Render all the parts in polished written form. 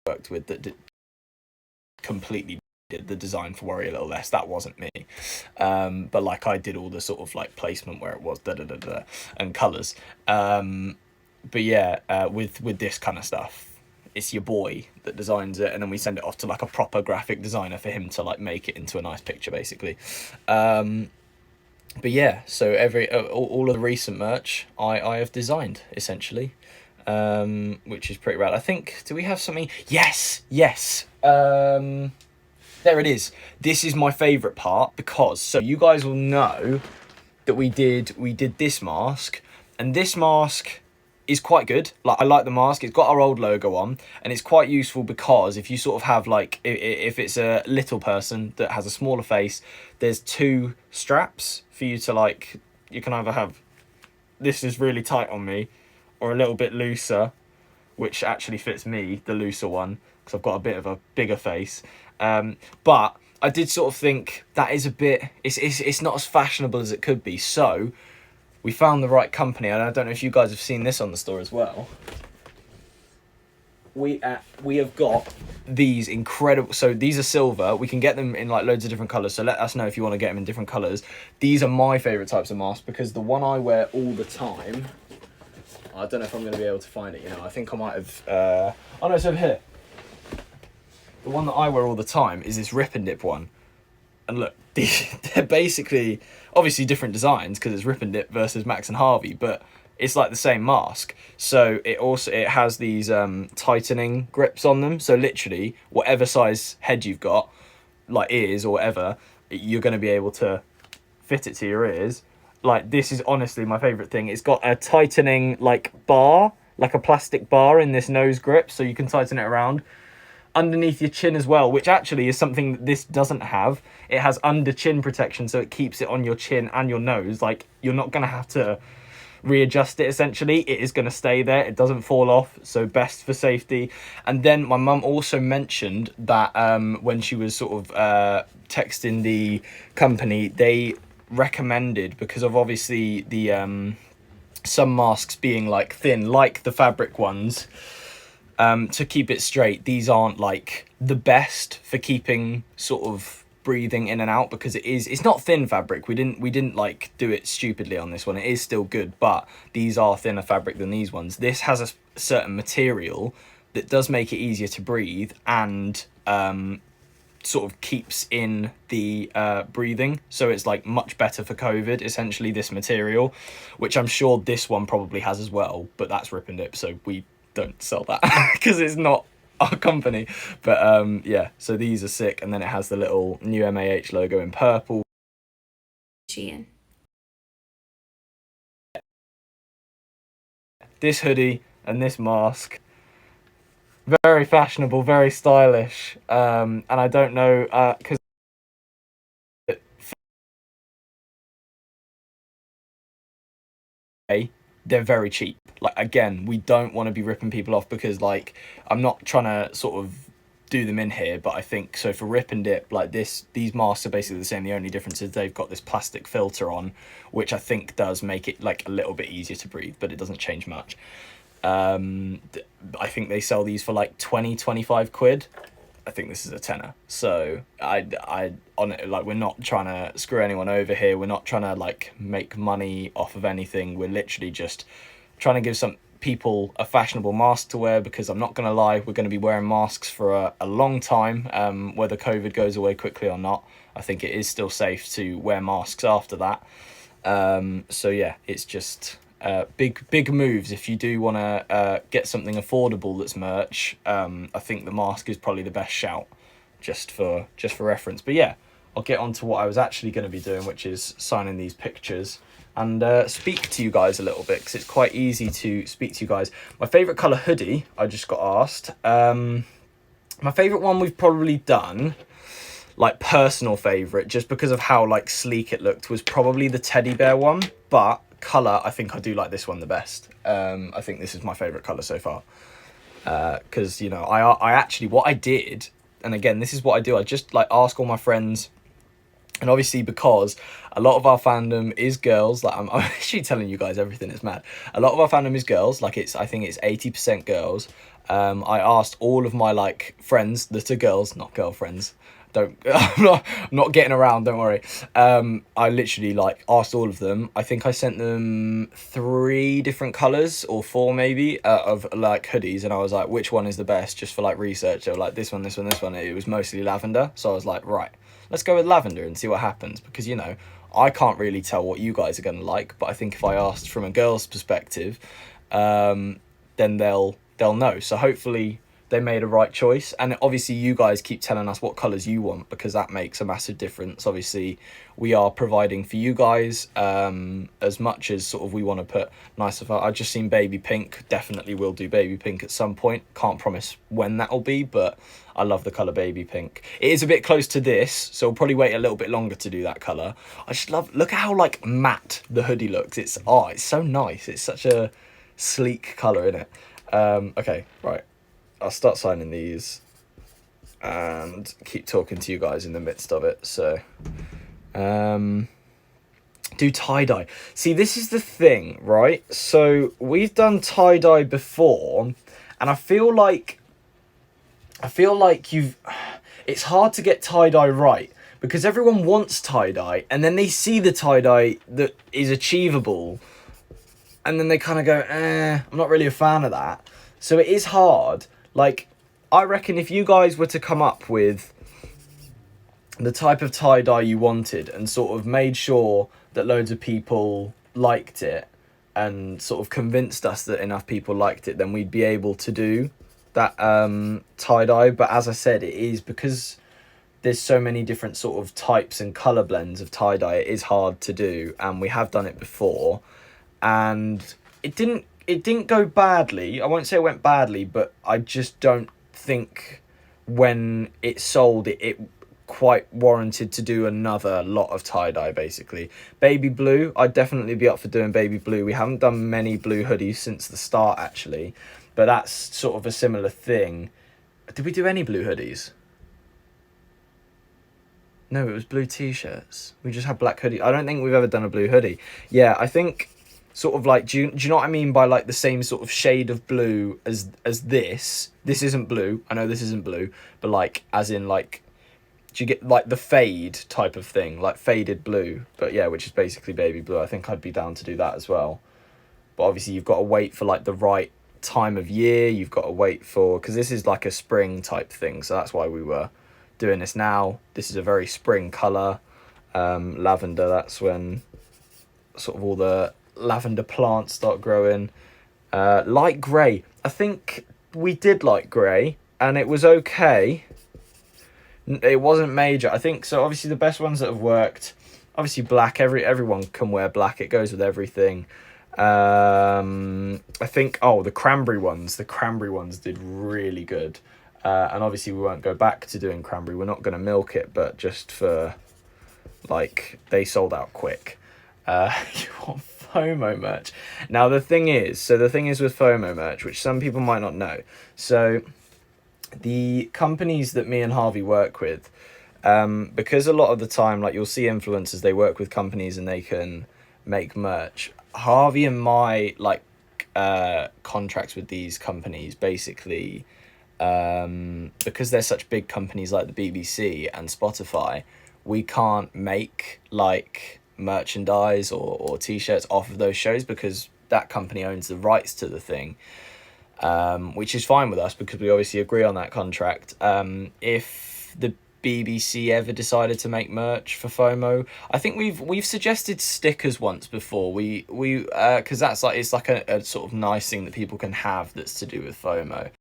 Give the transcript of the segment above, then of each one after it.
worked with that completely did the design for Worry a Little Less. That wasn't me. But like I did all the sort of like placement where it was and colours. But yeah, with this kind of stuff, it's your boy that designs it, and then we send it off to like a proper graphic designer for him to like make it into a nice picture, basically. But yeah, so all of the recent merch I have designed essentially, which is pretty rad. I think, do we have something? Yes. There it is. This is my favourite part, because so you guys will know that we did this mask, and this mask is quite good. Like, I like the mask. It's got our old logo on, and it's quite useful because if you sort of have like, if it's a little person that has a smaller face, there's 2 straps for you to like, you can either have, this is really tight on me, or a little bit looser, which actually fits me, the looser one, because I've got a bit of a bigger face. But I did sort of think that is a bit, it's not as fashionable as it could be. So we found the right company, and I don't know if you guys have seen this on the store as well. We have got these incredible, so these are silver. We can get them in like loads of different colours, so let us know if you want to get them in different colours. These are my favourite types of masks, because the one I wear all the time, I don't know if I'm going to be able to find it, I think I might have, oh no, it's over here. The one that I wear all the time is this Rip and Dip one. And look, they're basically, obviously different designs, because it's Rip and Dip versus Max and Harvey, but it's like the same mask. So it has these tightening grips on them. So literally, whatever size head you've got, like ears or whatever, you're going to be able to fit it to your ears. Like, this is honestly my favourite thing. It's got a tightening like bar, like a plastic bar in this nose grip, so you can tighten it around underneath your chin as well, which actually is something that this doesn't have. It has under chin protection, so it keeps it on your chin and your nose. Like, you're not going to have to readjust it. Essentially, it is going to stay there. It doesn't fall off, so best for safety. And then my mum also mentioned that when she was sort of texting the company, they recommended, because of obviously the some masks being like thin, like the fabric ones, to keep it straight, these aren't like the best for keeping sort of breathing in and out, because it's not thin fabric. We didn't like do it stupidly on this one. It is still good, but these are thinner fabric than these ones. This has a certain material that does make it easier to breathe, and sort of keeps in the breathing, so it's like much better for COVID, essentially, this material, which I'm sure this one probably has as well, but that's Rip and Dip, so we don't sell that because it's not our company. But yeah, so these are sick, and then it has the little new MAH logo in purple. Shein. This hoodie and this mask, very fashionable, very stylish, and I don't know, because they're very cheap. Like, again, we don't want to be ripping people off, because like, I'm not trying to sort of do them in here, but I think so for Rip and Dip, like these masks are basically the same. The only difference is they've got this plastic filter on, which I think does make it like a little bit easier to breathe, but it doesn't change much. I think they sell these for like 20-25 quid. I think this is a tenner. So I on it, like, we're not trying to screw anyone over here. We're not trying to like make money off of anything. We're literally just trying to give some people a fashionable mask to wear, because I'm not going to lie, we're going to be wearing masks for a long time, whether COVID goes away quickly or not. I think it is still safe to wear masks after that. So yeah, it's just big moves. If you do want to get something affordable that's merch, I think the mask is probably the best shout, just for reference. But yeah, I'll get on to what I was actually going to be doing, which is signing these pictures and speak to you guys a little bit, because it's quite easy to speak to you guys. My favourite colour hoodie, I just got asked. My favourite one we've probably done, like personal favourite, just because of how like sleek it looked, was probably the teddy bear one. But colour, I think I do like this one the best. I think this is my favourite colour so far. Because, I actually, what I did, and again, this is what I do, I just like ask all my friends. And obviously, because a lot of our fandom is girls, like I'm actually telling you guys everything, is mad. A lot of our fandom is girls, like I think it's 80% girls. I asked all of my like friends that are girls, not girlfriends. Don't I'm not getting around, don't worry. I literally like asked all of them. I think I sent them 3 different colors or 4 maybe of like hoodies, and I was like, which one is the best, just for like research. They were like, this one, this one, this one. It was mostly lavender, so I was like, right, let's go with lavender and see what happens, because you know I can't really tell what you guys are gonna like, but I think if I asked from a girl's perspective, then they'll know. So hopefully they made a right choice, and obviously you guys keep telling us what colors you want, because that makes a massive difference. Obviously we are providing for you guys as much as sort of we want to put nice stuff out. I've just seen baby pink, definitely will do baby pink at some point, can't promise when that'll be, but I love the color baby pink. It is a bit close to this, so we'll probably wait a little bit longer to do that color. I just love, look at how like matte the hoodie looks. It's so nice. It's such a sleek color, isn't it? Okay, right, I'll start signing these and keep talking to you guys in the midst of it. So do tie-dye. See, this is the thing, right? So we've done tie-dye before, and I feel like it's hard to get tie-dye right, because everyone wants tie-dye and then they see the tie-dye that is achievable and then they kind of go, I'm not really a fan of that. So it is hard. Like, I reckon if you guys were to come up with the type of tie-dye you wanted and sort of made sure that loads of people liked it and sort of convinced us that enough people liked it, then we'd be able to do that tie-dye. But as I said, it is because there's so many different sort of types and colour blends of tie-dye, it is hard to do, and we have done it before, and it didn't go badly. I won't say it went badly, but I just don't think when it sold it quite warranted to do another lot of tie-dye. Basically baby blue, I'd definitely be up for doing baby blue. We haven't done many blue hoodies since the start actually, but that's sort of a similar thing. Did we do any blue hoodies? No, it was blue t-shirts. We just had black hoodie. I don't think we've ever done a blue hoodie. Yeah, I think sort of like, do you know what I mean by like the same sort of shade of blue as this? This isn't blue. I know this isn't blue, but like as in like, do you get like the fade type of thing, like faded blue? But yeah, which is basically baby blue. I think I'd be down to do that as well. But obviously you've got to wait for like the right time of year. You've got to wait for, because this is like a spring type thing, so that's why we were doing this now. This is a very spring color. Lavender, that's when sort of all the lavender plants start growing. Light grey, I think we did light grey and it was okay. It wasn't major, I think. So obviously the best ones that have worked, obviously black. Everyone can wear black, it goes with everything. I think the cranberry ones did really good. And obviously we won't go back to doing cranberry, we're not going to milk it, but just for like, they sold out quick. You want FOMO merch? Now the thing is with FOMO merch, which some people might not know, so the companies that me and Harvey work with, because a lot of the time, like, you'll see influencers, they work with companies and they can make merch. Harvey and my like contracts with these companies, basically, because they're such big companies like the BBC and Spotify, we can't make like merchandise or t-shirts off of those shows, because that company owns the rights to the thing, which is fine with us because we obviously agree on that contract. If the BBC ever decided to make merch for FOMO, I think we've suggested stickers once before. We because that's like, it's like a sort of nice thing that people can have that's to do with FOMO.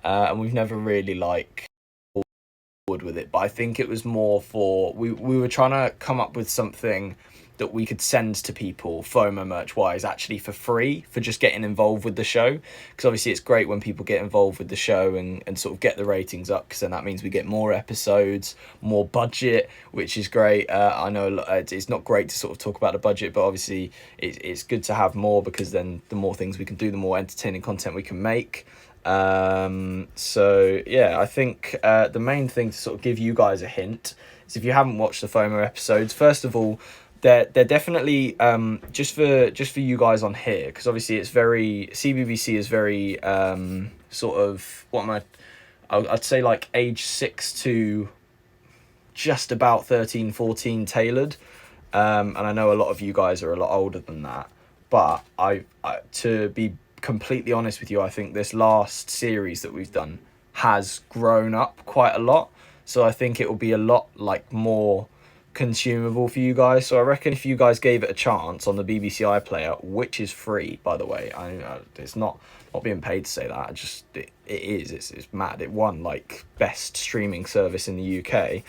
And we've never really like with it, but I think it was more for, we were trying to come up with something that we could send to people FOMO merch wise, actually for free, for just getting involved with the show, because obviously it's great when people get involved with the show and sort of get the ratings up, because then that means we get more episodes, more budget, which is great. I know it's not great to sort of talk about the budget, but obviously it's good to have more, because then the more things we can do, the more entertaining content we can make. So yeah, I think the main thing to sort of give you guys a hint is, if you haven't watched the FOMO episodes, first of all, they're definitely just for you guys on here, because obviously it's very, CBBC is very sort of, I'd say like age 6 to just about 13, 14 tailored. And I know a lot of you guys are a lot older than that, but I to be completely honest with you, I think this last series that we've done has grown up quite a lot. So I think it will be a lot like more consumable for you guys. So I reckon if you guys gave it a chance on the BBC iPlayer, which is free, by the way, it's not being paid to say that. It is. It's mad. It won like best streaming service in the UK.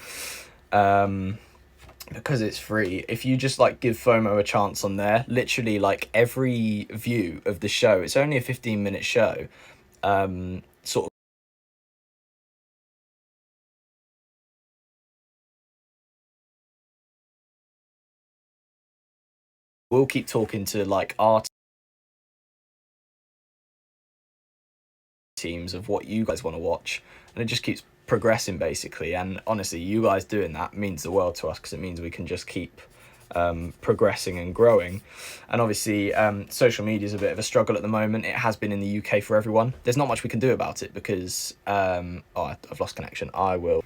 Because it's free. If you just like give FOMO a chance on there, literally like every view of the show, it's only a 15-minute show, sort of we'll keep talking to like our teams of what you guys want to watch, and it just keeps progressing basically. And honestly, you guys doing that means the world to us, because it means we can just keep progressing and growing. And obviously social media is a bit of a struggle at the moment. It has been in the UK for everyone. There's not much we can do about it because I've lost connection. I will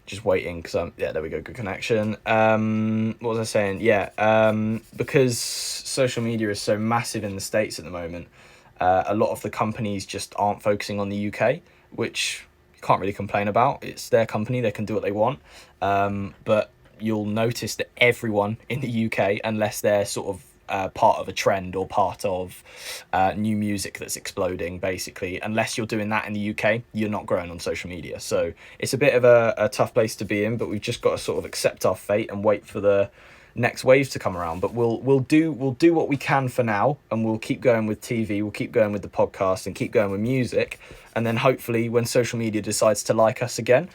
just waiting because yeah, there we go, good connection. What was I saying? Because social media is so massive in the States at the moment, a lot of the companies just aren't focusing on the UK, which you can't really complain about. It's their company, they can do what they want. But you'll notice that everyone in the UK, unless they're sort of part of a trend or part of new music that's exploding, basically, unless you're doing that in the UK, you're not growing on social media. So it's a bit of a tough place to be in, but we've just got to sort of accept our fate and wait for the next wave to come around. But we'll do what we can for now, and we'll keep going with TV, we'll keep going with the podcast, and keep going with music, and then hopefully when social media decides to like us again,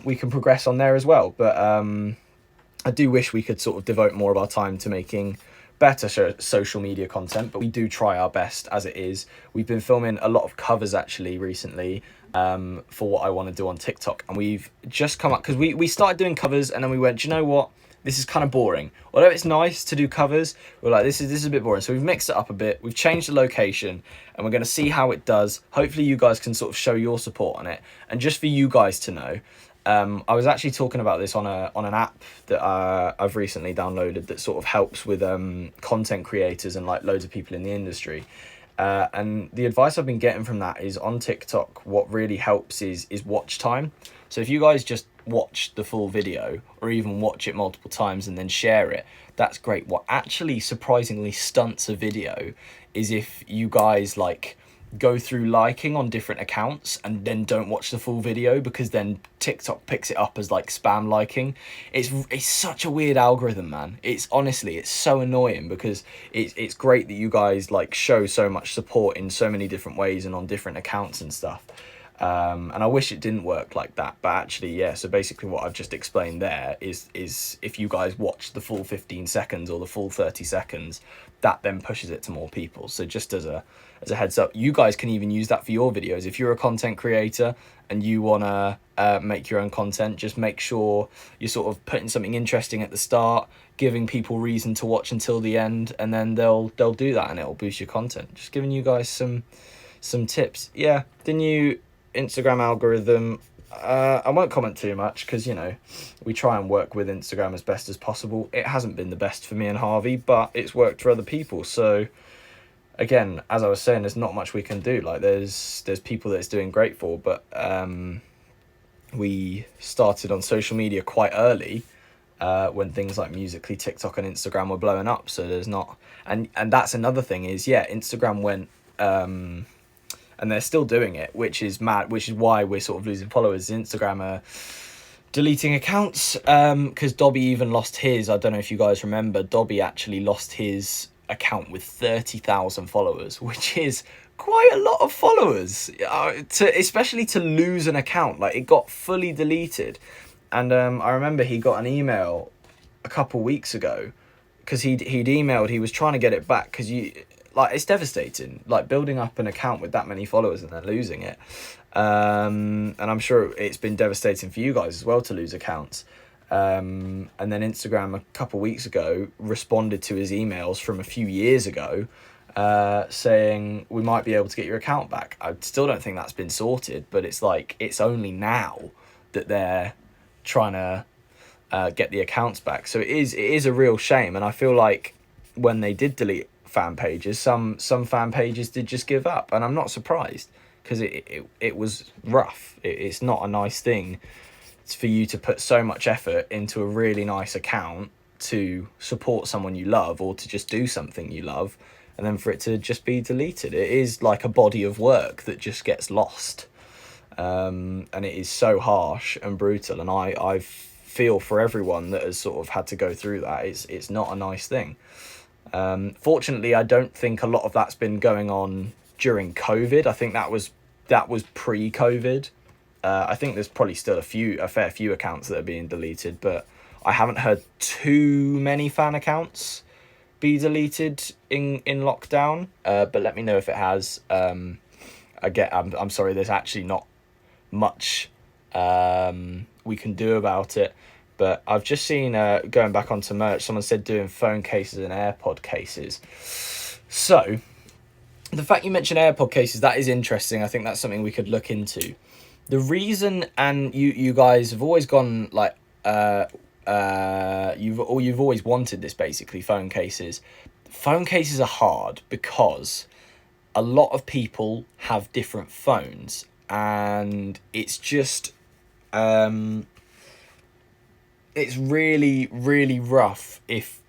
we can progress on there as well. But I do wish we could sort of devote more of our time to making better social media content, but we do try our best as it is. We've been filming a lot of covers actually recently for what I want to do on TikTok, and we've just come up because we started doing covers, and then we went, do you know what, this is kind of boring. Although it's nice to do covers, we're like, this is a bit boring. So we've mixed it up a bit, we've changed the location, and we're going to see how it does. Hopefully you guys can sort of show your support on it. And just for you guys to know, I was actually talking about this on an app that I've recently downloaded that sort of helps with content creators and like loads of people in the industry. And the advice I've been getting from that is, on TikTok, what really helps is watch time. So if you guys just watch the full video, or even watch it multiple times and then share it, that's great. What actually surprisingly stunts a video is if you guys like go through liking on different accounts and then don't watch the full video, because then TikTok picks it up as like spam liking. It's such a weird algorithm, man. It's honestly, it's so annoying, because it's great that you guys like show so much support in so many different ways and on different accounts and stuff. And I wish it didn't work like that, but actually, yeah. So basically what I've just explained there is if you guys watch the full 15 seconds or the full 30 seconds, that then pushes it to more people. So just as a heads up, you guys can even use that for your videos. If you're a content creator and you want to make your own content, just make sure you're sort of putting something interesting at the start, giving people reason to watch until the end, and then they'll do that and it'll boost your content. Just giving you guys some tips. Yeah, the new Instagram algorithm, I won't comment too much, because you know, we try and work with Instagram as best as possible. It hasn't been the best for me and Harvey, but it's worked for other people. So again, as I was saying, there's not much we can do. Like there's people that it's doing great for, but we started on social media quite early, when things like Musical.ly, TikTok and Instagram were blowing up. So there's not, and that's another thing is, yeah, Instagram went and they're still doing it, which is mad, which is why we're sort of losing followers. Instagram are deleting accounts, because Dobby even lost his. I don't know if you guys remember, Dobby actually lost his account with 30,000 followers, which is quite a lot of followers, especially to lose an account. Like, it got fully deleted. And I remember he got an email a couple weeks ago, because he'd emailed, he was trying to get it back, because it's devastating, like building up an account with that many followers and then losing it. And I'm sure it's been devastating for you guys as well to lose accounts. And then Instagram a couple weeks ago responded to his emails from a few years ago, saying we might be able to get your account back. I still don't think that's been sorted, but it's like it's only now that they're trying to get the accounts back. So it is a real shame, and I feel like when they did delete fan pages, some fan pages did just give up, and I'm not surprised, because it was rough. It's not a nice thing. It's for you to put so much effort into a really nice account to support someone you love, or to just do something you love, and then for it to just be deleted. It is like a body of work that just gets lost. And it is so harsh and brutal, and I feel for everyone that has sort of had to go through that. It's not a nice thing. Fortunately, I don't think a lot of that's been going on during COVID. I think that was pre-COVID. I think there's probably still a fair few accounts that are being deleted, but I haven't heard too many fan accounts be deleted in lockdown. But let me know if it has. I'm sorry, there's actually not much we can do about it. But I've just seen, going back onto merch, someone said doing phone cases and AirPod cases. So the fact you mentioned AirPod cases, that is interesting. I think that's something we could look into. The reason, and you guys have always gone like, you've always wanted this, basically, phone cases. Phone cases are hard because a lot of people have different phones, and it's just it's really, really rough if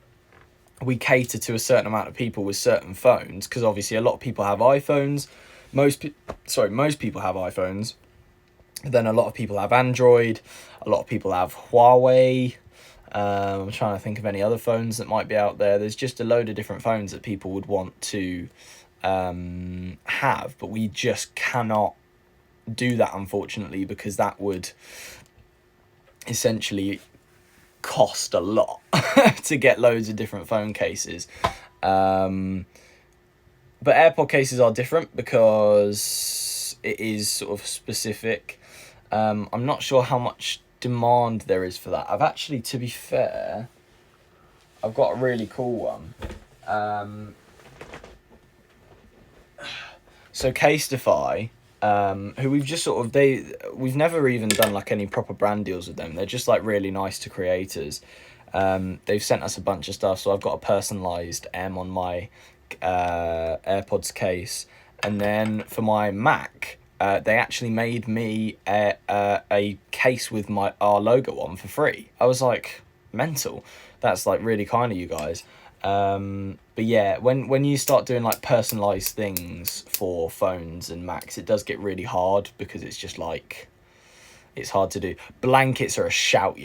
we cater to a certain amount of people with certain phones, because obviously a lot of people have iPhones. Most people have iPhones. Then a lot of people have Android. A lot of people have Huawei. I'm trying to think of any other phones that might be out there. There's just a load of different phones that people would want to have, but we just cannot do that, unfortunately, because that would essentially cost a lot to get loads of different phone cases. But AirPod cases are different because it is sort of specific. I'm not sure how much demand there is for that. I've actually, to be fair, I've got a really cool one. So Casetify, who we've just sort of, we've never even done like any proper brand deals with them. They're just like really nice to creators. They've sent us a bunch of stuff. So I've got a personalized M on my AirPods case, and then for my Mac, they actually made me a case with our logo on for free. I was like, mental. That's like really kind of you guys. But yeah, when you start doing like personalized things for phones and Macs, it does get really hard, because it's just like, it's hard to do. Blankets are a shout,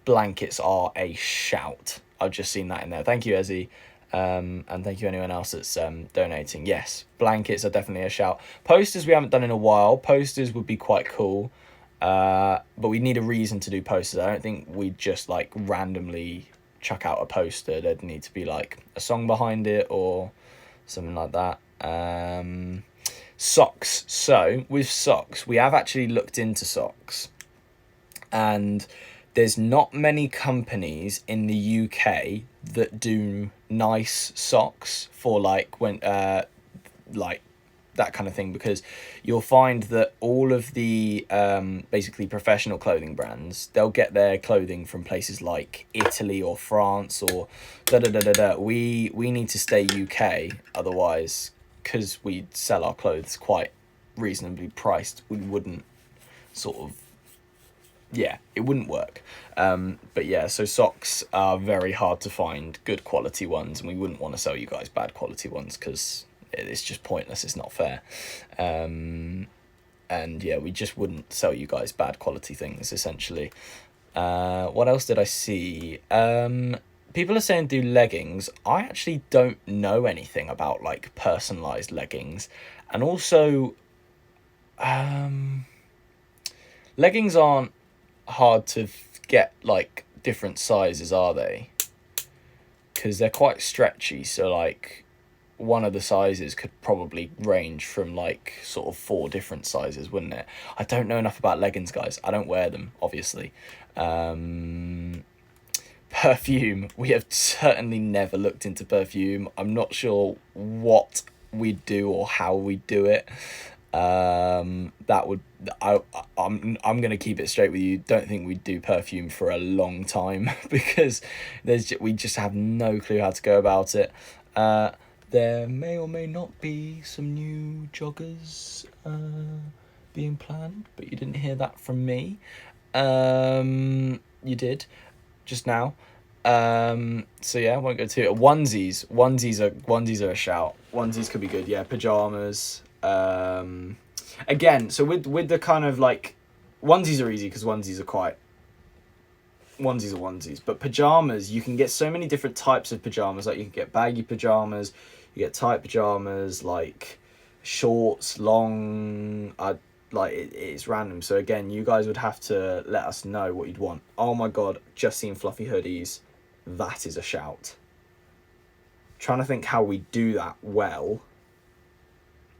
Blankets are a shout. I've just seen that in there. Thank you, Ezzy. And thank you anyone else that's donating. Yes, blankets are definitely a shout. Posters we haven't done in a while. Posters would be quite cool. But we need a reason to do posters. I don't think we'd just like randomly chuck out a poster. There'd need to be like a song behind it or something like that. Socks. So with socks, we have actually looked into socks, and there's not many companies in the UK that do nice socks for like when like that kind of thing, because you'll find that all of the basically professional clothing brands, they'll get their clothing from places like Italy or France or we need to stay UK, otherwise, because we sell our clothes quite reasonably priced, we wouldn't sort of, yeah, it wouldn't work. But yeah, so socks are very hard to find good quality ones, and we wouldn't want to sell you guys bad quality ones, because it's just pointless. It's not fair. And yeah, we just wouldn't sell you guys bad quality things, essentially. What else did I see? People are saying do leggings. I actually don't know anything about like personalized leggings, and also leggings aren't hard to get like different sizes, are they? Because they're quite stretchy, so like one of the sizes could probably range from like sort of 4 different sizes, wouldn't it? I don't know enough about leggings, guys. I don't wear them, obviously. Perfume, we have certainly never looked into perfume. I'm not sure what we do or how we do it. That would I'm gonna keep it straight with you. Don't think we'd do perfume for a long time because we just have no clue how to go about it. There may or may not be some new joggers being planned, but you didn't hear that from me. You did just now. So yeah, I won't go to it. Onesies are a shout. Onesies could be good. Yeah, pajamas. Again, so with the kind of like, onesies are easy because onesies are onesies, but pajamas, you can get so many different types of pajamas. Like you can get baggy pajamas, you get tight pajamas, like shorts, long. It's random. So again, you guys would have to let us know what you'd want. Oh my god, just seen fluffy hoodies. That is a shout. Trying to think how we do that well,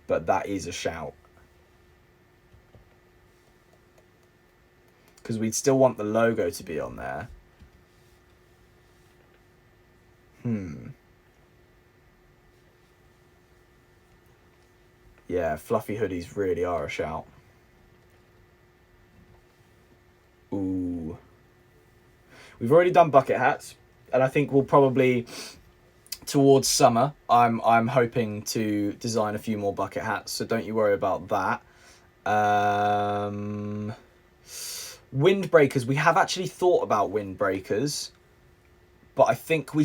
but that is a shout. Because we'd still want the logo to be on there. Yeah, fluffy hoodies really are a shout. Ooh. We've already done bucket hats, and I think we'll probably, towards summer, I'm hoping to design a few more bucket hats, so don't you worry about that. Windbreakers, we have actually thought about windbreakers, but I think we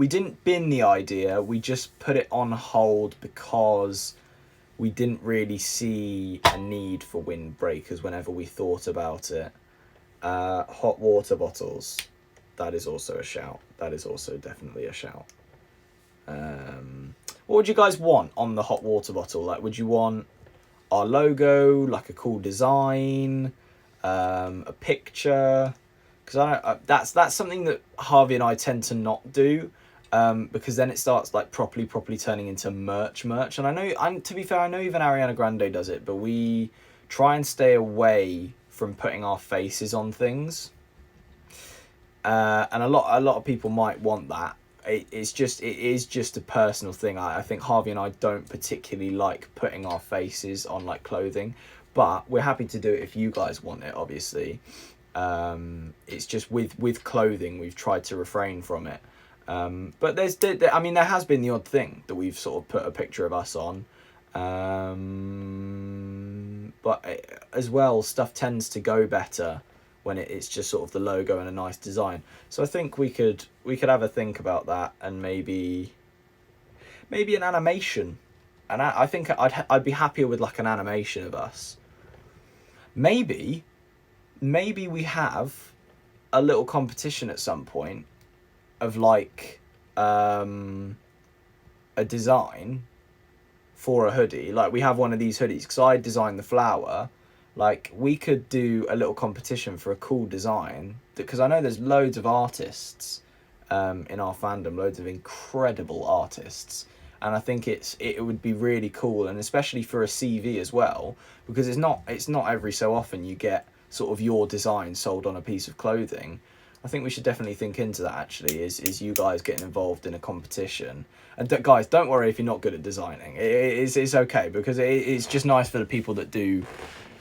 didn't bin the idea, we just put it on hold because we didn't really see a need for windbreakers whenever we thought about it. Hot water bottles, that is also a shout. That is also definitely a shout. What would you guys want on the hot water bottle? Like, would you want our logo, like a cool design, a picture? Because that's something that Harvey and I tend to not do, because then it starts like properly turning into merch. And to be fair, I know even Ariana Grande does it, but we try and stay away from putting our faces on things. And a lot of people might want that. It is just a personal thing. I think Harvey and I don't particularly like putting our faces on like clothing, but we're happy to do it if you guys want it, obviously. It's just with clothing we've tried to refrain from it. But there has been the odd thing that we've sort of put a picture of us on. But as well, stuff tends to go better when it's just sort of the logo and a nice design. So I think we could have a think about that, and maybe an animation. And I think I'd be happier with like an animation of us. Maybe we have a little competition at some point of like a design for a hoodie. Like we have one of these hoodies because I designed the flower. Like we could do a little competition for a cool design, because I know there's loads of artists in our fandom, loads of incredible artists, and I think it would be really cool, and especially for a CV as well, because it's not every so often you get sort of your design sold on a piece of clothing. I think we should definitely think into that, actually, is you guys getting involved in a competition. And guys, don't worry if you're not good at designing. It's okay, because it's just nice for the people that do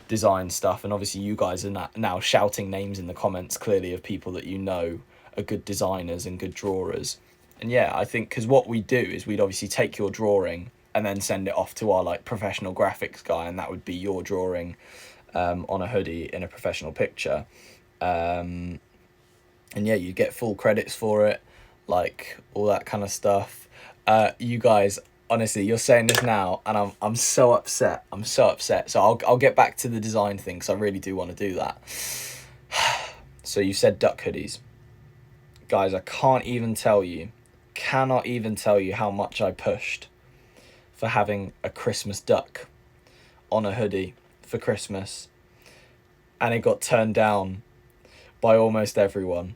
design stuff, and obviously you guys are now shouting names in the comments clearly of people that you know are good designers and good drawers. And yeah, I think because what we do is we'd obviously take your drawing and then send it off to our like professional graphics guy, and that would be your drawing on a hoodie in a professional picture. And yeah, you get full credits for it, like all that kind of stuff. You guys, honestly, you're saying this now, and I'm so upset. So I'll get back to the design thing, because I really do want to do that. So you said duck hoodies. Guys, I cannot even tell you how much I pushed for having a Christmas duck on a hoodie for Christmas, and it got turned down by almost everyone.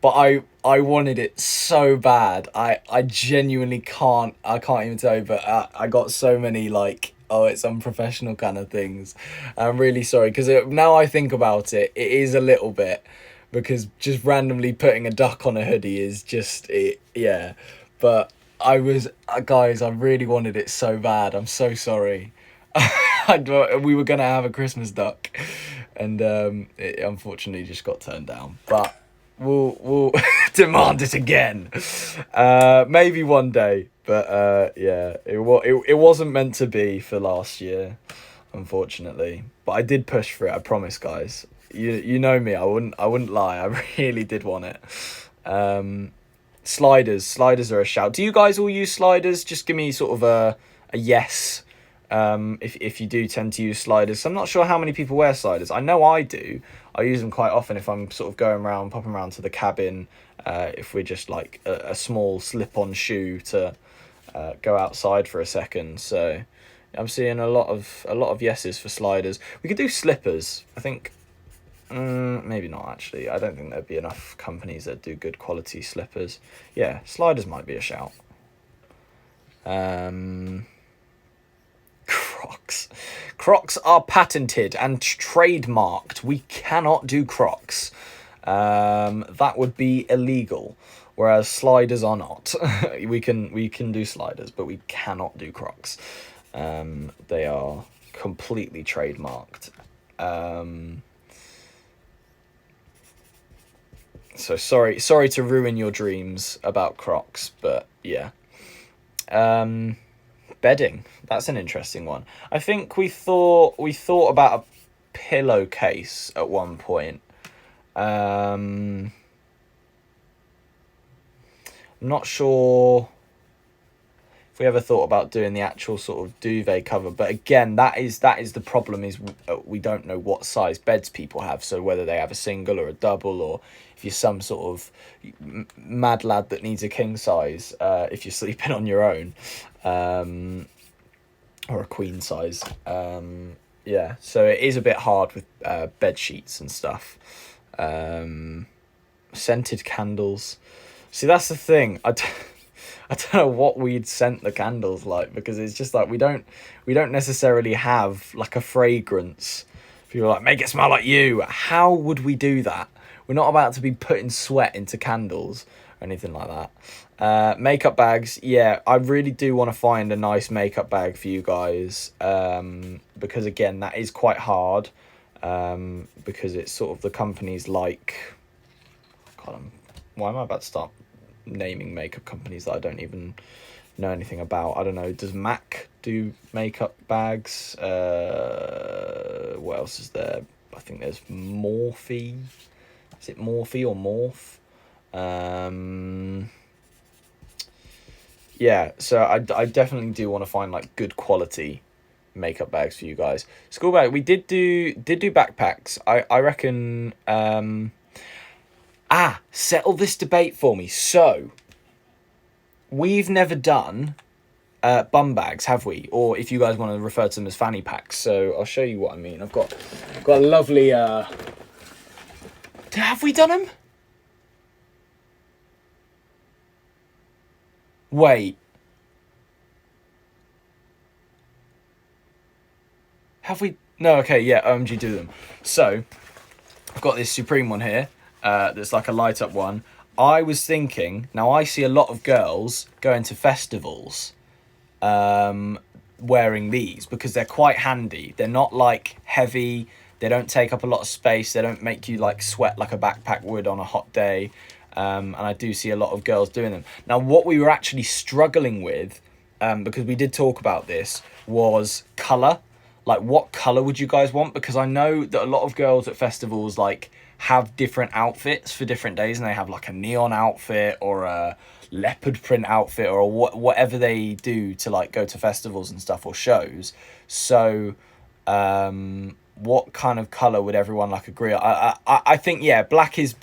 but I wanted it so bad. I genuinely I can't even tell you, but I got so many like, oh, it's unprofessional kind of things. I'm really sorry, because now I think about it, it is a little bit, because just randomly putting a duck on a hoodie is just it, yeah. But guys, I really wanted it so bad. I'm so sorry. We were gonna have a Christmas duck, and it unfortunately just got turned down. But we'll demand it again, maybe one day. But yeah, it wasn't meant to be for last year, unfortunately. But I did push for it. I promise, guys. You know me. I wouldn't lie. I really did want it. Sliders are a shout. Do you guys all use sliders? Just give me sort of a yes, if you do tend to use sliders. I'm not sure how many people wear sliders. I know I do. I use them quite often if I'm sort of popping around to the cabin, if we're just like a small slip-on shoe to go outside for a second. So I'm seeing a lot of yeses for sliders. We could do slippers. I think maybe not, actually. I don't think there'd be enough companies that do good quality slippers. Yeah, sliders might be a shout. Crocs are patented and trademarked. We cannot do Crocs. That would be illegal, whereas sliders are not. we can do sliders, but we cannot do Crocs. They are completely trademarked. So sorry to ruin your dreams about Crocs, but yeah. Bedding, that's an interesting one. I think we thought about a pillowcase at one point. I'm not sure if we ever thought about doing the actual sort of duvet cover, but again, that is the problem, is we don't know what size beds people have. So whether they have a single or a double, or if you're some sort of mad lad that needs a king size, if you're sleeping on your own, or a queen size. Yeah, so it is a bit hard with bed sheets and stuff. Scented candles. See, that's the thing. I don't know what we'd scent the candles like, because it's just like we don't necessarily have like a fragrance. People are like, make it smell like you. How would we do that? We're not about to be putting sweat into candles or anything like that. Makeup bags, yeah, I really do want to find a nice makeup bag for you guys, because again, that is quite hard, because it's sort of the companies like, God, why am I about to start naming makeup companies that I don't even know anything about? I don't know, does MAC do makeup bags? What else is there? I think there's Morphe. Is it Morphe or Morph? Yeah, so I definitely do want to find like good quality makeup bags for you guys. School bag, we did do backpacks. I reckon. Settle this debate for me. So we've never done bum bags, have we? Or if you guys want to refer to them as fanny packs. So I'll show you what I mean. I've got a lovely. Have we done them? Wait. Have we? No, okay, yeah, OMG do them. So, I've got this Supreme one here, that's like a light up one. I was thinking, now I see a lot of girls going to festivals wearing these, because they're quite handy. They're not like heavy, they don't take up a lot of space, they don't make you like sweat like a backpack would on a hot day. And I do see a lot of girls doing them. Now, what we were actually struggling with, because we did talk about this, was colour. Like, what colour would you guys want? Because I know that a lot of girls at festivals, like, have different outfits for different days, and they have, like, a neon outfit or a leopard print outfit or whatever they do to, like, go to festivals and stuff or shows. So, what kind of colour would everyone, like, agree on? I think, yeah, black is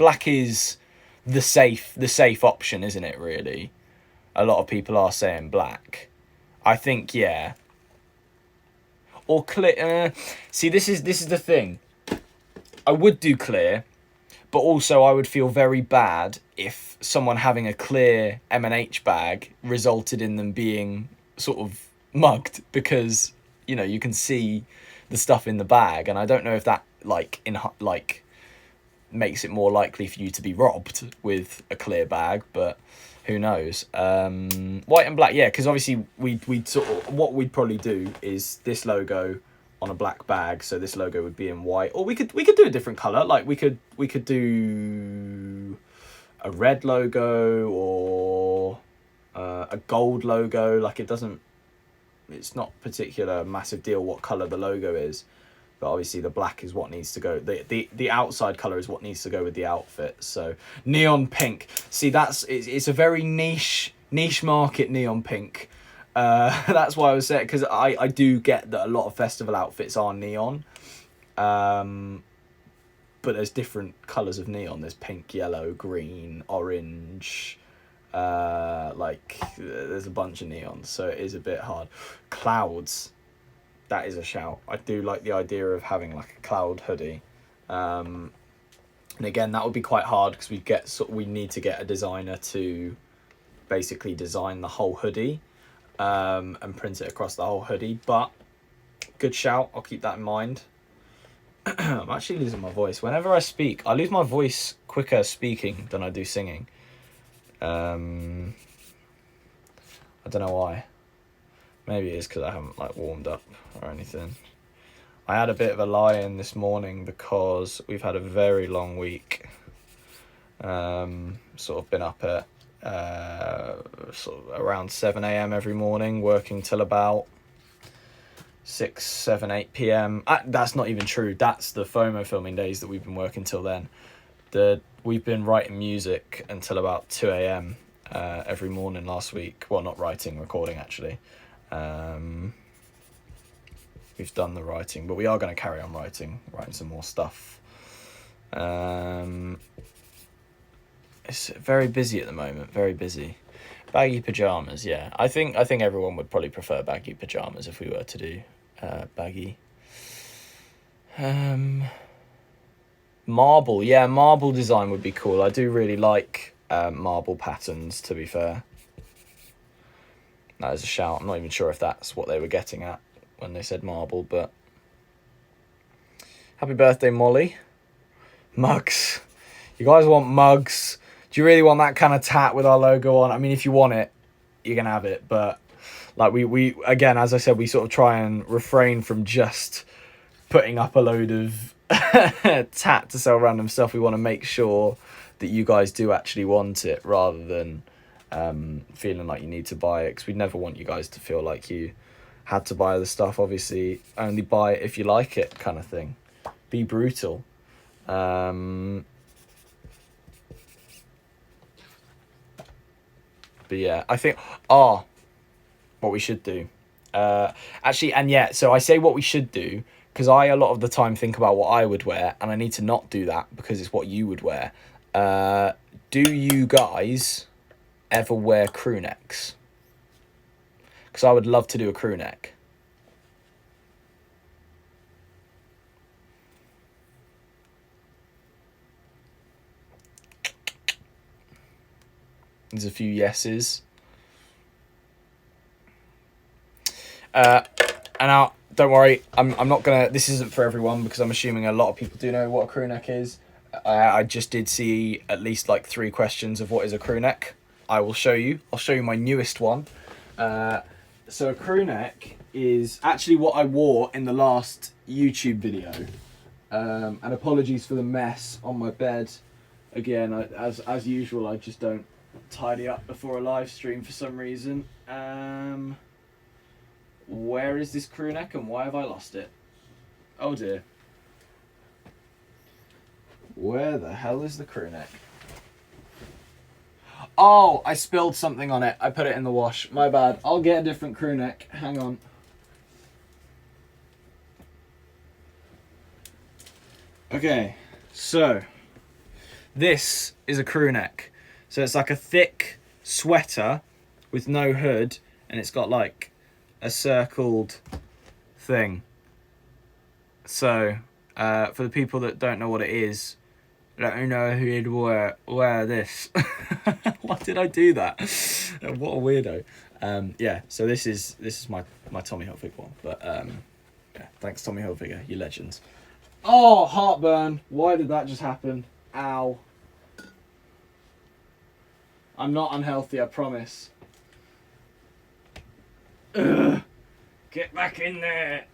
the safe option, isn't it, really? A lot of people are saying black. I think, yeah. Or clear. See, this is the thing. I would do clear, But also, I would feel very bad if someone having a clear M&H bag resulted in them being sort of mugged, because you can see the stuff in the bag, and I don't know if that makes it more likely for you to be robbed with a clear bag, but who knows. White and black, yeah, because obviously we'd sort of, what we'd probably do is this logo on a black bag, so this logo would be in white, or we could do a different color. Like we could do a red logo, or a gold logo. Like it's not particular massive deal what color the logo is, but obviously the black is what needs to go. The outside color is what needs to go with the outfit. So neon pink. See, it's a very niche market, neon pink. That's why I was saying, because I do get that a lot of festival outfits are neon, but there's different colors of neon. There's pink, yellow, green, orange. There's a bunch of neons, so it is a bit hard. Clouds. That is a shout. I do like the idea of having like a cloud hoodie, and again that would be quite hard because we need to get a designer to basically design the whole hoodie, and print it across the whole hoodie. But good shout. I'll keep that in mind. I'm actually losing my voice. Whenever I speak, I lose my voice quicker speaking than I do singing. I don't know why. Maybe it is because I haven't warmed up or anything. I had a bit of a lie-in this morning because we've had a very long week. Sort of been up at sort of around 7 a.m. every morning, working till about 6, 7, 8 p.m. That's not even true. That's the FOMO filming days that we've been working till then. We've been writing music until about 2 a.m. Every morning last week. Well, not writing, recording actually. We've done the writing, but we are going to carry on writing some more stuff. It's very busy at the moment, very busy. Baggy pajamas, yeah. I think everyone would probably prefer baggy pajamas if we were to do baggy. Marble, yeah, marble design would be cool. I do really like marble patterns, to be fair. That is a shout. I'm not even sure if that's what they were getting at when they said marble, but happy birthday, Molly. Mugs. You guys want mugs? Do you really want that kind of tat with our logo on? I mean, if you want it, you can have it, but we again, as I said, we sort of try and refrain from just putting up a load of tat to sell random stuff. We want to make sure that you guys do actually want it, rather than feeling like you need to buy it, because we never want you guys to feel like you had to buy the stuff. Obviously, only buy it if you like it, kind of thing. Be brutal. But yeah, I think what we should do actually, and yeah, so I say what we should do because I a lot of the time think about what I would wear, and I need to not do that because it's what you would wear. Do you guys ever wear crew necks? Because I would love to do a crew neck. There's a few yeses. And now, don't worry, I'm not gonna. This isn't for everyone because I'm assuming a lot of people do know what a crew neck is. I just did see at least 3 questions of what is a crew neck. I will show you. I'll show you my newest one. So a crew neck is actually what I wore in the last YouTube video. And apologies for the mess on my bed. Again, as usual, I just don't tidy up before a live stream for some reason. Where is this crew neck and why have I lost it? Oh dear. Where the hell is the crew neck? Oh, I spilled something on it. I put it in the wash. My bad. I'll get a different crew neck. Hang on. Okay, so this is a crew neck. So it's like a thick sweater with no hood, and it's got a circled thing. So for the people that don't know what it is, Let me know who you'd wear this. Why did I do that? What a weirdo. Yeah, so this is my Tommy Hilfiger one. But yeah, thanks Tommy Hilfiger, you legends. Oh, heartburn. Why did that just happen? Ow. I'm not unhealthy, I promise. Ugh. Get back in there.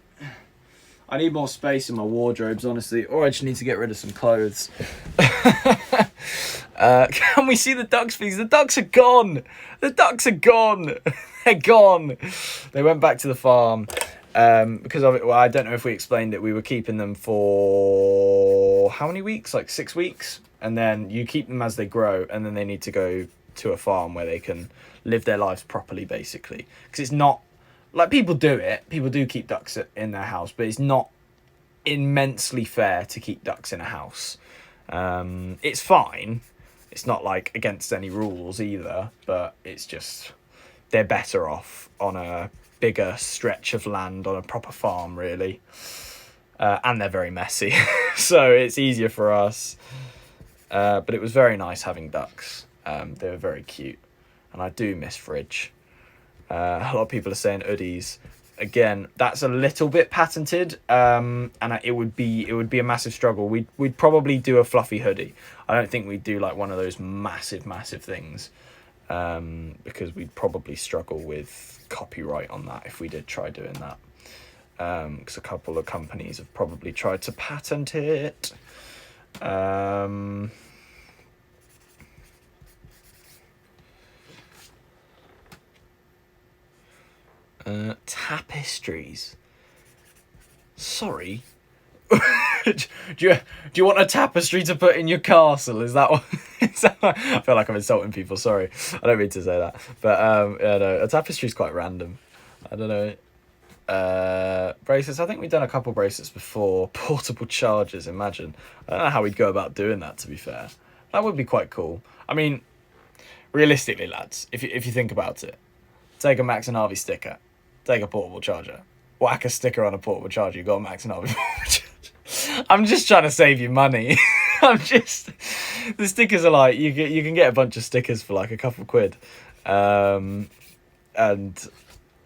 I need more space in my wardrobes, honestly, or I just need to get rid of some clothes. Can we see the ducks, please? The ducks are gone. The ducks are gone. They're gone. They went back to the farm because of it. Well, I don't know if we explained it. We were keeping them for how many weeks? Like 6 weeks. And then you keep them as they grow, and then they need to go to a farm where they can live their lives properly, basically. Because it's not like people do it. People do keep ducks in their house, but it's not immensely fair to keep ducks in a house. It's fine. It's not like against any rules either, but it's just they're better off on a bigger stretch of land on a proper farm, really. And they're very messy, so it's easier for us. But it was very nice having ducks. They were very cute, and I do miss Fridge. A lot of people are saying hoodies. Again, that's a little bit patented, and it would be a massive struggle. We'd probably do a fluffy hoodie. I don't think we'd do like one of those massive things, because we'd probably struggle with copyright on that if we did try doing that. Because a couple of companies have probably tried to patent it. Tapestries. Sorry. do you want a tapestry to put in your castle? Is that what? I feel like I'm insulting people. Sorry, I don't mean to say that. But yeah, no, a tapestry is quite random. I don't know. Bracelets. I think we've done a couple bracelets before. Portable chargers. Imagine. I don't know how we'd go about doing that. To be fair, that would be quite cool. I mean, realistically, lads, if you think about it, take a Max and Harvey sticker, take a portable charger, whack a sticker on a portable charger. You got a Max and Harvey portable charger. I'm just trying to save you money. The stickers are like you can get a bunch of stickers for like a couple quid, and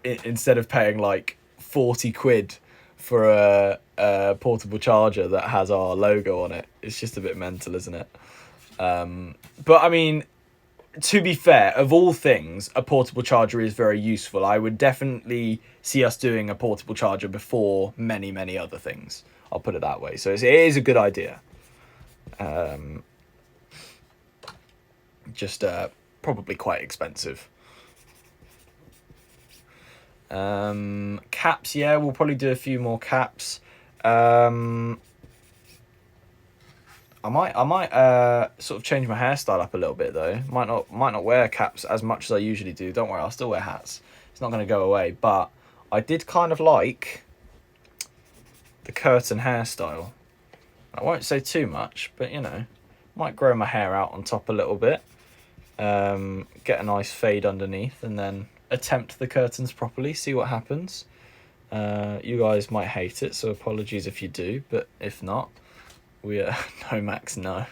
instead of paying like 40 quid for a portable charger that has our logo on it, it's just a bit mental, isn't it? But I mean, to be fair, of all things, a portable charger is very useful. I would definitely see us doing a portable charger before many other things. I'll put it that way. So it is a good idea. Just probably quite expensive. Caps, yeah, we'll probably do a few more caps. I might sort of change my hairstyle up a little bit though. Might not wear caps as much as I usually do. Don't worry, I'll still wear hats. It's not going to go away. But I did kind of like the curtain hairstyle. I won't say too much, but you know, might grow my hair out on top a little bit. Get a nice fade underneath, and then attempt the curtains properly. See what happens. You guys might hate it, so apologies if you do. But if not, we no Max, no.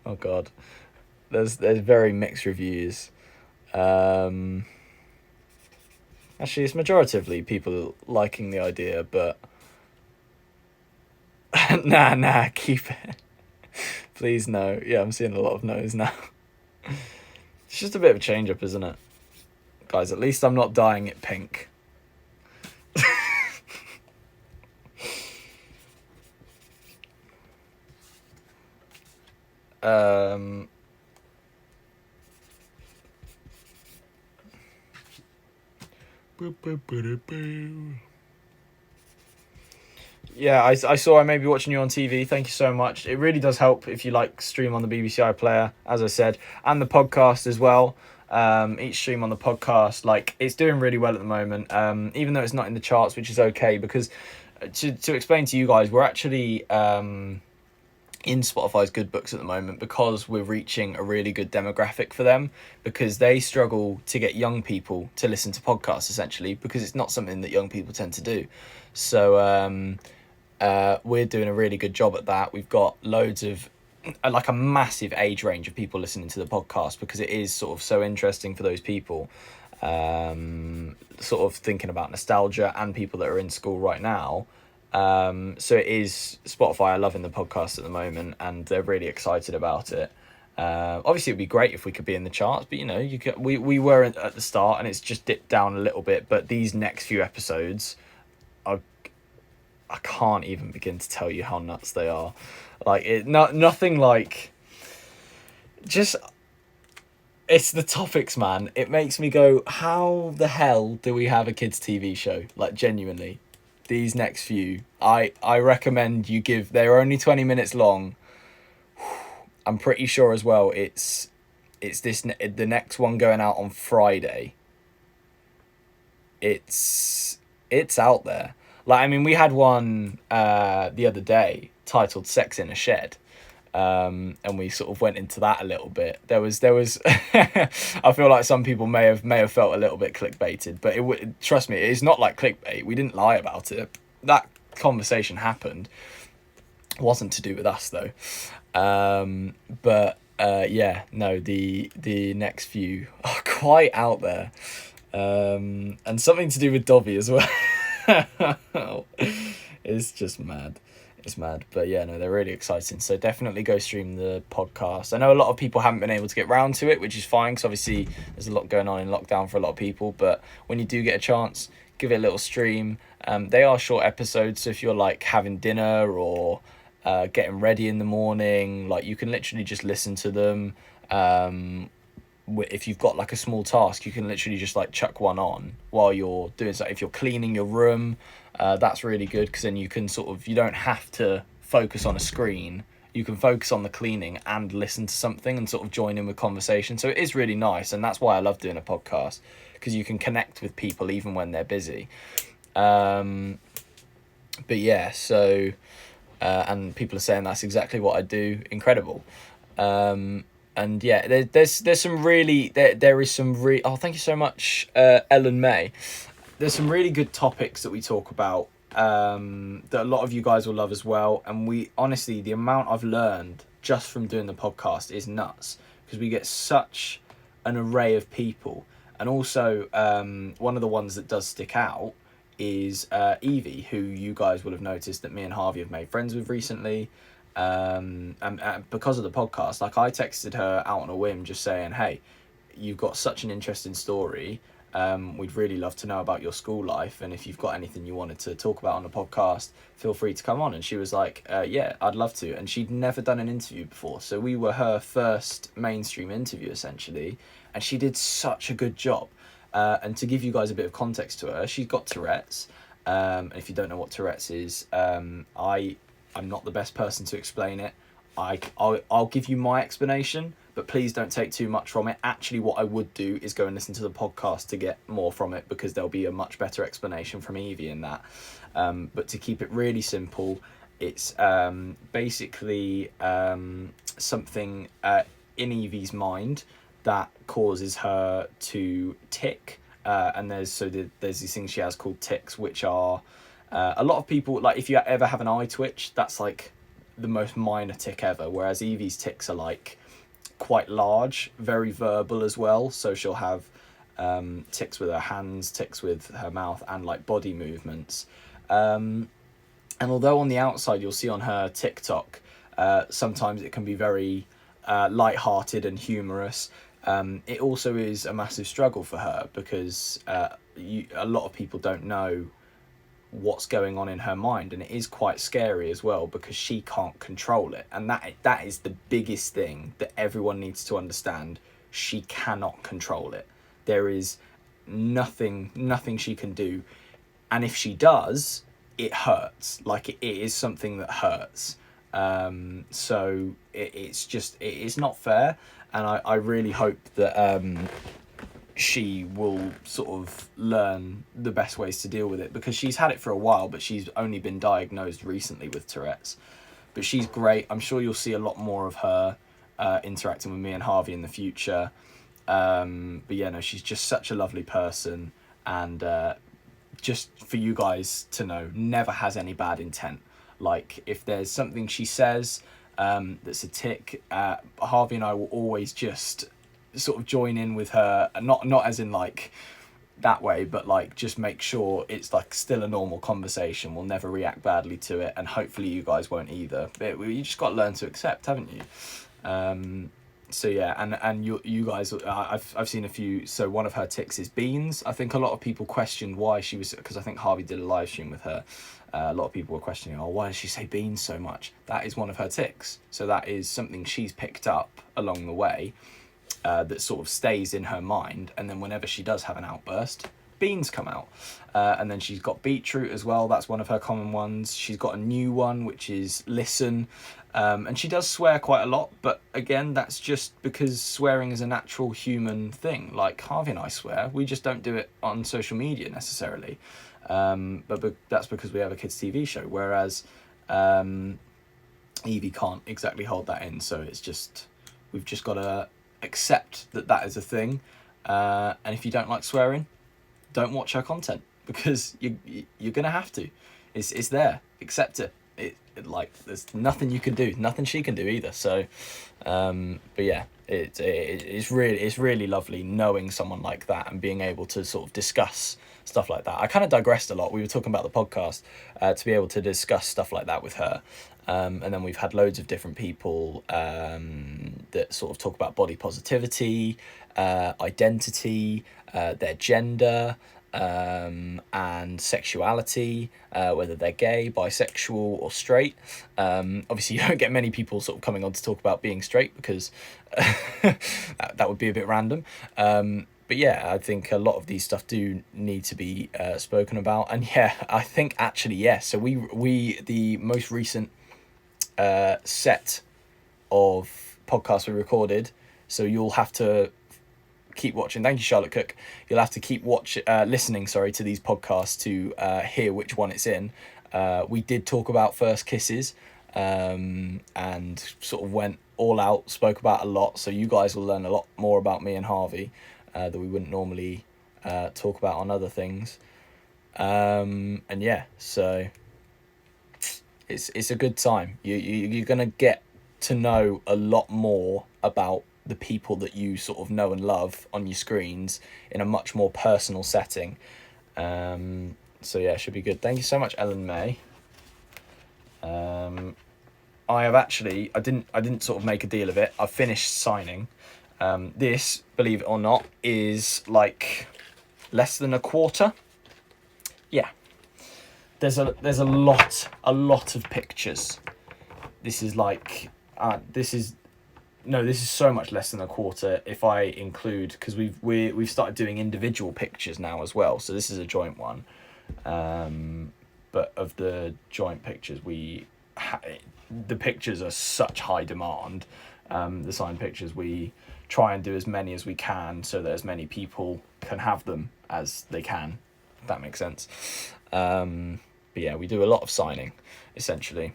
Oh god, there's very mixed reviews. Actually, it's majoritively people liking the idea, but nah, keep it. Please no. Yeah, I'm seeing a lot of no's now. It's just a bit of a change up, isn't it? Guys, at least I'm not dyeing it pink. Yeah, I saw I may be watching you on TV. Thank you so much. It really does help if you like stream on the BBC iPlayer, as I said, and the podcast as well. Each stream on the podcast, like, it's doing really well at the moment, even though it's not in the charts, which is okay, because to explain to you guys, we're actually in Spotify's good books at the moment because we're reaching a really good demographic for them, because they struggle to get young people to listen to podcasts, essentially, because it's not something that young people tend to do. So we're doing a really good job at that. We've got loads of like a massive age range of people listening to the podcast, because it is sort of so interesting for those people, sort of thinking about nostalgia, and people that are in school right now. So it is Spotify are loving the podcast at the moment, and they're really excited about it. Obviously, it'd be great if we could be in the charts, but we were at the start, and it's just dipped down a little bit. But these next few episodes, I can't even begin to tell you how nuts they are. Like nothing like. Just, it's the topics, man. It makes me go, how the hell do we have a kids' TV show? Like, genuinely, these next few, I recommend you give. They're only 20 minutes long. I'm pretty sure as well. It's the next one going out on Friday. It's out there. Like, I mean, we had one the other day titled "Sex in a Shed." And we sort of went into that a little bit. There was I feel like some people may have felt a little bit clickbaited, but trust me, it's not like clickbait. We didn't lie about it. That conversation happened. It wasn't to do with us though. But yeah, no, the next few are quite out there, and something to do with Dobby as well. It's just mad. It's mad. But yeah, no, they're really exciting. So definitely go stream the podcast. I know a lot of people haven't been able to get round to it, which is fine, because obviously there's a lot going on in lockdown for a lot of people. But when you do get a chance, give it a little stream. They are short episodes, so if you're like having dinner or getting ready in the morning, like, you can literally just listen to them. If you've got like a small task, you can literally just like chuck one on while you're doing so. If you're cleaning your room, that's really good, because then you can you don't have to focus on a screen. You can focus on the cleaning and listen to something and sort of join in with conversation. So it is really nice, and that's why I love doing a podcast, because you can connect with people even when they're busy. But yeah, so and people are saying that's exactly what I do. Incredible. And yeah, there's some really there is some oh, thank you so much, Ellen May. There's some really good topics that we talk about, that a lot of you guys will love as well. And we honestly, the amount I've learned just from doing the podcast is nuts, because we get such an array of people. And also, one of the ones that does stick out is Evie, who you guys will have noticed that me and Harvey have made friends with recently. And because of the podcast, like, I texted her out on a whim just saying, hey, you've got such an interesting story, we'd really love to know about your school life, and if you've got anything you wanted to talk about on the podcast, feel free to come on. And she was like, yeah, I'd love to. And she'd never done an interview before, so we were her first mainstream interview essentially, and she did such a good job. And to give you guys a bit of context to her, she's got Tourette's. And if you don't know what Tourette's is, I'm not the best person to explain it. I'll give you my explanation, but please don't take too much from it. Actually, what I would do is go and listen to the podcast to get more from it, because there'll be a much better explanation from Evie in that. But to keep it really simple, it's basically something in Evie's mind that causes her to tick. And there's these things she has called tics, which are a lot of people, like, if you ever have an eye twitch, that's like the most minor tick ever, whereas Evie's tics are like quite large, very verbal as well. So she'll have tics with her hands, tics with her mouth, and like body movements. And although on the outside you'll see on her TikTok, sometimes it can be very light-hearted and humorous, it also is a massive struggle for her, because a lot of people don't know what's going on in her mind, and it is quite scary as well, because she can't control it. And that is the biggest thing that everyone needs to understand. She cannot control it. There is nothing she can do, and if she does, it hurts. Like, it is something that hurts. So it's not fair, and I really hope that she will sort of learn the best ways to deal with it, because she's had it for a while, but she's only been diagnosed recently with Tourette's. But she's great. I'm sure you'll see a lot more of her interacting with me and Harvey in the future. But yeah, no, she's just such a lovely person, and just for you guys to know, never has any bad intent. Like, if there's something she says, that's a tick. Harvey and I will always just sort of join in with her, not as in like that way, but like just make sure it's like still a normal conversation. We'll never react badly to it, and hopefully you guys won't either. But you just got to learn to accept, haven't you? So yeah, and you guys, I've seen a few. So one of her ticks is beans. I think a lot of people questioned why she was, because I think Harvey did a live stream with her. A lot of people were questioning, oh, why does she say beans so much? That is one of her ticks. So that is something she's picked up along the way, that sort of stays in her mind, and then whenever she does have an outburst, beans come out. And then she's got beetroot as well. That's one of her common ones. She's got a new one, which is listen. And she does swear quite a lot, but again, that's just because swearing is a natural human thing. Like Harvey and I swear, we just don't do it on social media necessarily. But that's because we have a kids TV show, whereas Evie can't exactly hold that in. So it's just, we've just got to accept that is a thing. And if you don't like swearing, don't watch her content, because you're gonna have to. It's there. Accept it. It like there's nothing you can do, nothing she can do either. So, but yeah, it's really lovely knowing someone like that and being able to sort of discuss stuff like that. I kind of digressed a lot. We were talking about the podcast, to be able to discuss stuff like that with her. And then we've had loads of different people that sort of talk about body positivity, identity, their gender, and sexuality, whether they're gay, bisexual or straight. Obviously you don't get many people sort of coming on to talk about being straight, because that would be a bit random. But yeah, I think a lot of these stuff do need to be spoken about. And yeah, I think actually, yes. So we the most recent set of podcasts we recorded, so you'll have to keep watching. Thank you, Charlotte Cook. You'll have to keep listening to these podcasts to hear which one it's in. We did talk about first kisses, and sort of went all out, spoke about a lot, so you guys will learn a lot more about me and Harvey that we wouldn't normally talk about on other things. And yeah, so it's a good time. You're gonna get to know a lot more about the people that you sort of know and love on your screens in a much more personal setting. So yeah, it should be good. Thank you so much, Ellen May. I didn't sort of make a deal of it. I've finished signing. This, believe it or not, is like less than a quarter. Yeah. There's a lot of pictures. This is like this is so much less than a quarter if I include, because we've started doing individual pictures now as well. So this is a joint one, but of the joint pictures, the pictures are such high demand. The signed pictures, we try and do as many as we can so that as many people can have them as they can, if that makes sense. But yeah, we do a lot of signing, essentially.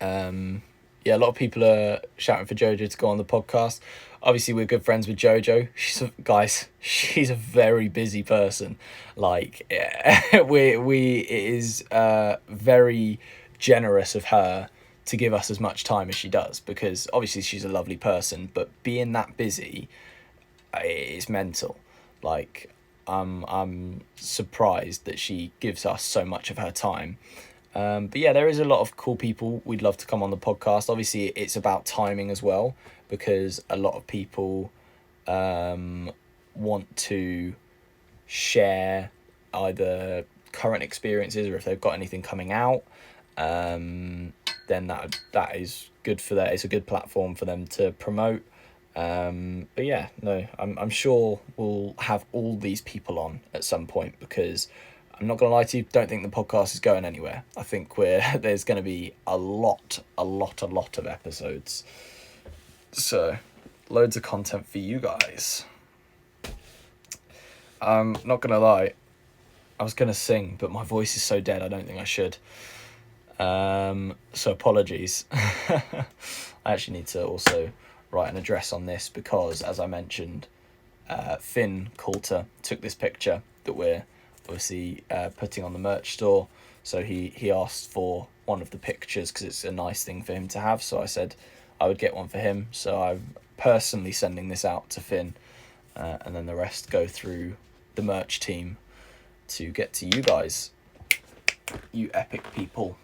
Yeah, a lot of people are shouting for Jojo to go on the podcast. Obviously, we're good friends with Jojo. She's a very busy person. Like, it is very generous of her to give us as much time as she does, because obviously she's a lovely person, but being that busy is mental. Like, I'm surprised that she gives us so much of her time. But yeah, there is a lot of cool people we'd love to come on the podcast. Obviously, it's about timing as well, because a lot of people want to share either current experiences or if they've got anything coming out. Then that is good for that. It's a good platform for them to promote. But yeah, no, I'm sure we'll have all these people on at some point, because I'm not gonna lie to you, don't think the podcast is going anywhere. I think there's gonna be a lot of episodes. So, loads of content for you guys. I'm not gonna lie, I was gonna sing, but my voice is so dead, I don't think I should. So apologies. I actually need to also write an address on this, because as I mentioned, Finn Coulter took this picture that we're obviously putting on the merch store. So he asked for one of the pictures because it's a nice thing for him to have. So I said I would get one for him. So I'm personally sending this out to Finn, and then the rest go through the merch team to get to you guys, you epic people.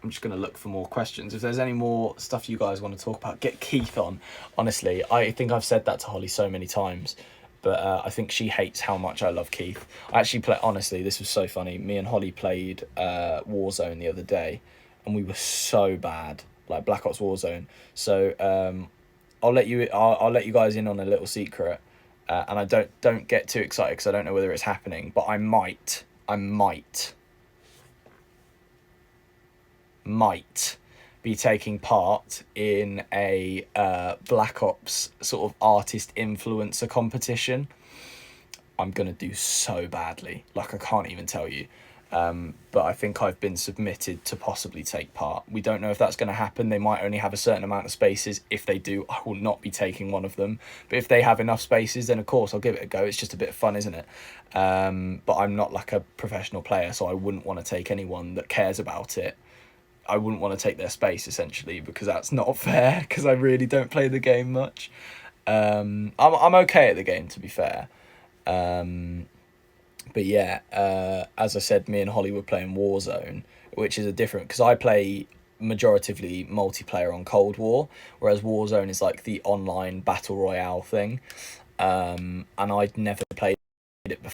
I'm just going to look for more questions. If there's any more stuff you guys want to talk about, get Keith on. Honestly, I think I've said that to Holly so many times, but I think she hates how much I love Keith. I actually honestly, this was so funny. Me and Holly played Warzone the other day, and we were so bad, like Black Ops Warzone. So I'll let you guys in on a little secret, and I don't get too excited because I don't know whether it's happening, but I might be taking part in a Black Ops sort of artist influencer competition. I'm gonna do so badly, like I can't even tell you. But I think I've been submitted to possibly take part. We don't know if that's going to happen. They might only have a certain amount of spaces. If they do, I will not be taking one of them. But if they have enough spaces, then of course I'll give it a go. It's just a bit of fun, isn't it? But I'm not like a professional player, so I wouldn't want to take anyone that cares about it. I wouldn't want to take their space, essentially, because that's not fair, because I really don't play the game much. I'm okay at the game, to be fair. But yeah, as I said, me and Holly were playing Warzone, which is a different, because I play majoritively multiplayer on Cold War, whereas Warzone is like the online battle royale thing. And I'd never played it before.